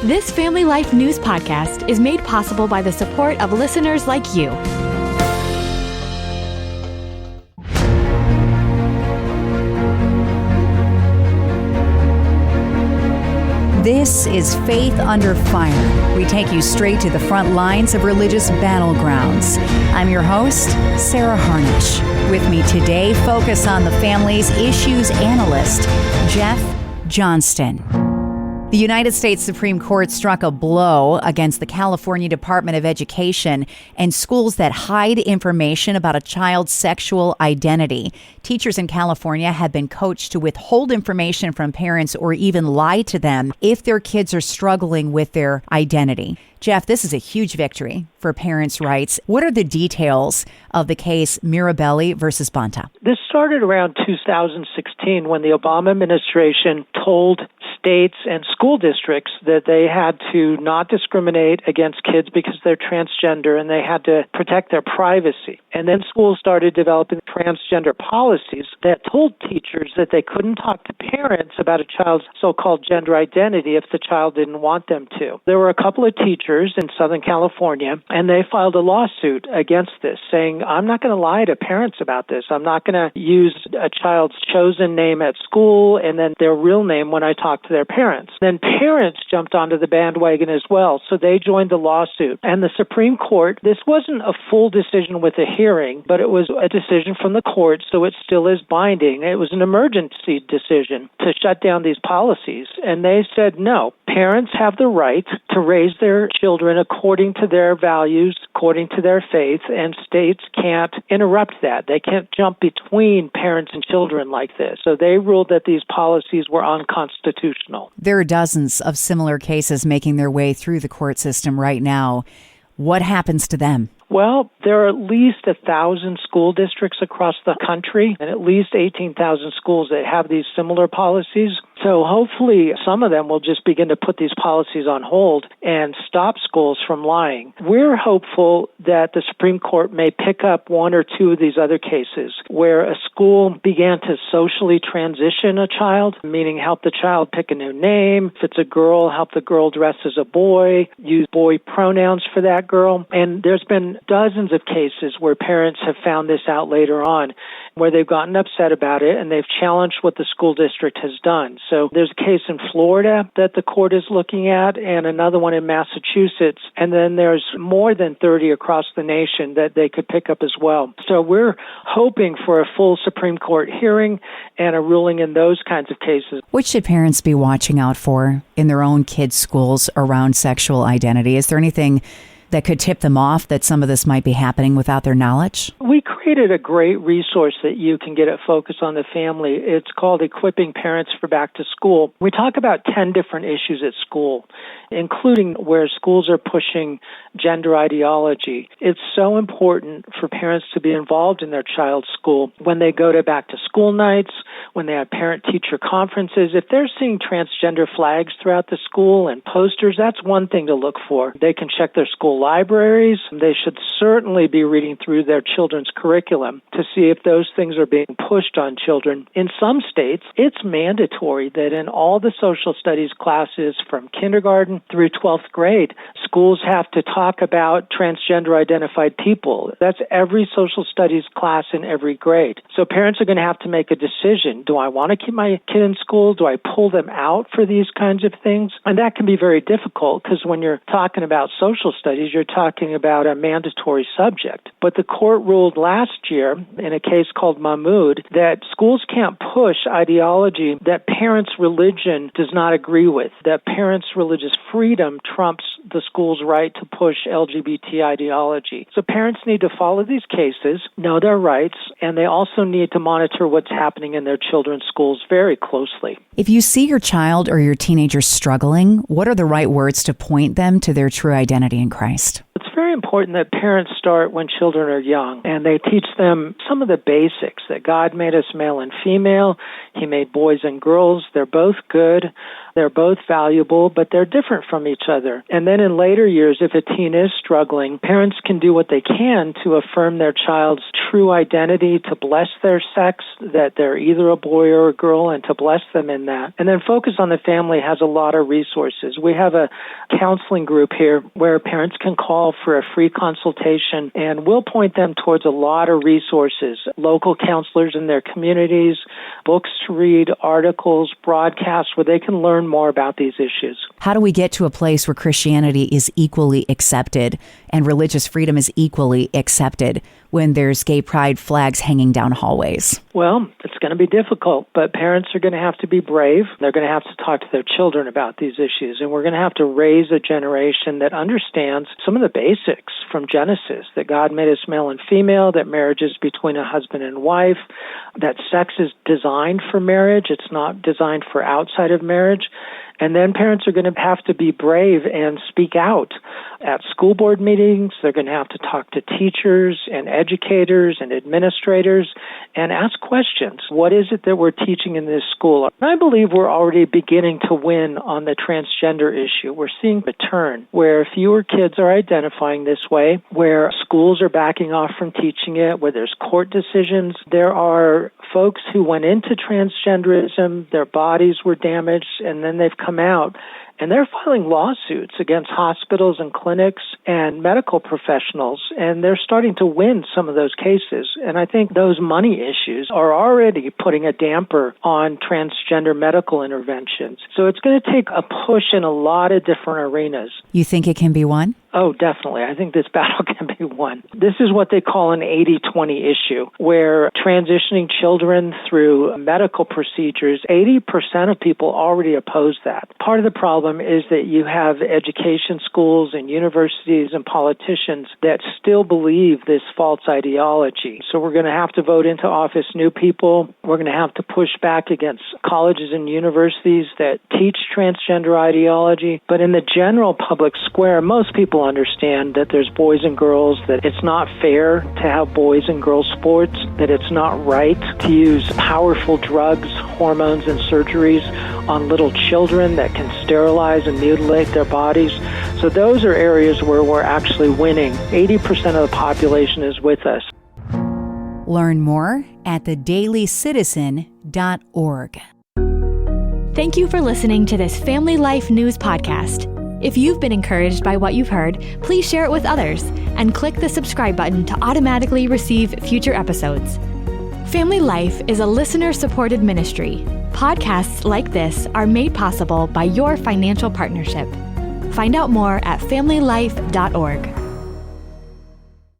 This Family Life News podcast is made possible by the support of listeners like you. This is Faith Under Fire. We take you straight to the front lines of religious battlegrounds. I'm your host, Sarah Harnisch. With me today, focus on the family's issues analyst, Jeff Johnston. The United States Supreme Court struck a blow against the California Department of Education and schools that hide information about a child's sexual identity. Teachers in California have been coached to withhold information from parents or even lie to them if their kids are struggling with their identity. Jeff, this is a huge victory for parents' rights. What are the details of the case Mirabelli versus Bonta? This started around 2016 when the Obama administration told states and school districts that they had to not discriminate against kids because they're transgender and they had to protect their privacy. And then schools started developing transgender policies that told teachers that they couldn't talk to parents about a child's so-called gender identity if the child didn't want them to. There were a couple of teachers in Southern California, and they filed a lawsuit against this, saying, I'm not going to lie to parents about this. I'm not going to use a child's chosen name at school and then their real name when I talk to their parents. Then parents jumped onto the bandwagon as well, so they joined the lawsuit. And the Supreme Court, this wasn't a full decision with a hearing, but it was a decision from the court, so it still is binding. It was an emergency decision to shut down these policies. And they said, no, parents have the right to raise their children according to their values, according to their faith, and states can't interrupt that. They can't jump between parents and children like this. So they ruled that these policies were unconstitutional. There are dozens of similar cases making their way through the court system right now. What happens to them? Well, there are at least 1,000 school districts across the country and at least 18,000 schools that have these similar policies. So hopefully some of them will just begin to put these policies on hold and stop schools from lying. We're hopeful that the Supreme Court may pick up one or two of these other cases where a school began to socially transition a child, meaning help the child pick a new name. If it's a girl, help the girl dress as a boy, use boy pronouns for that girl. And there's been dozens of cases where parents have found this out later on, where they've gotten upset about it and they've challenged what the school district has done. So there's a case in Florida that the court is looking at and another one in Massachusetts. And then there's more than 30 across the nation that they could pick up as well. So we're hoping for a full Supreme Court hearing and a ruling in those kinds of cases. What should parents be watching out for in their own kids' schools around sexual identity? Is there anything that could tip them off that some of this might be happening without their knowledge? We created a great resource that you can get at Focus on the Family. It's called Equipping Parents for Back to School. We talk about 10 different issues at school, including where schools are pushing gender ideology. It's so important for parents to be involved in their child's school when they go to back to school nights, when they have parent-teacher conferences. If they're seeing transgender flags throughout the school and posters, that's one thing to look for. They can check their school libraries. They should certainly be reading through their children's curriculum to see if those things are being pushed on children. In some states, it's mandatory that in all the social studies classes from kindergarten through 12th grade, schools have to talk about transgender identified people. That's every social studies class in every grade. So parents are going to have to make a decision. Do I want to keep my kid in school? Do I pull them out for these kinds of things? And that can be very difficult because when you're talking about social studies, you're talking about a mandatory subject. But the court ruled last year in a case called Mahmoud that schools can't push ideology that parents' religion does not agree with, that parents' religious freedom trumps the school's right to push LGBT ideology. So parents need to follow these cases, know their rights, and they also need to monitor what's happening in their children's schools very closely. If you see your child or your teenager struggling, what are the right words to point them to their true identity in Christ? It's very very important that parents start when children are young, and they teach them some of the basics, that God made us male and female. He made boys and girls. They're both good. They're both valuable, but they're different from each other. And then in later years, if a teen is struggling, parents can do what they can to affirm their child's true identity, to bless their sex, that they're either a boy or a girl, and to bless them in that. And then Focus on the Family has a lot of resources. We have a counseling group here where parents can call for a free consultation, and we'll point them towards a lot of resources, local counselors in their communities, books to read, articles, broadcasts, where they can learn more about these issues. How do we get to a place where Christianity is equally accepted and religious freedom is equally accepted when there's gay pride flags hanging down hallways? Well, it's going to be difficult, but parents are going to have to be brave. They're going to have to talk to their children about these issues, and we're going to have to raise a generation that understands some of the basics from Genesis, that God made us male and female, that marriage is between a husband and wife, that sex is designed for marriage. It's not designed for outside of marriage. And then parents are going to have to be brave and speak out at school board meetings. They're going to have to talk to teachers and educators and administrators and ask questions. What is it that we're teaching in this school? And I believe we're already beginning to win on the transgender issue. We're seeing a turn where fewer kids are identifying this way, where schools are backing off from teaching it, where there's court decisions. There are folks who went into transgenderism, their bodies were damaged, and then they've come out, and they're filing lawsuits against hospitals and clinics and medical professionals, and they're starting to win some of those cases. And I think those money issues are already putting a damper on transgender medical interventions. So it's going to take a push in a lot of different arenas. You think it can be won? Oh, definitely. I think this battle can be won. This is what they call an 80-20 issue, where transitioning children through medical procedures, 80% of people already oppose that. Part of the problem is that you have education schools and universities and politicians that still believe this false ideology. So we're going to have to vote into office new people. We're going to have to push back against colleges and universities that teach transgender ideology. But in the general public square, most people understand that there's boys and girls, that it's not fair to have boys and girls sports, that it's not right to use powerful drugs, hormones, and surgeries on little children that can sterilize and mutilate their bodies. So those are areas where we're actually winning. 80% of the population is with us. Learn more at theDailyCitizen.org. Thank you for listening to this Family Life News podcast. If you've been encouraged by what you've heard, please share it with others and click the subscribe button to automatically receive future episodes. Family Life is a listener-supported ministry. Podcasts like this are made possible by your financial partnership. Find out more at familylife.org.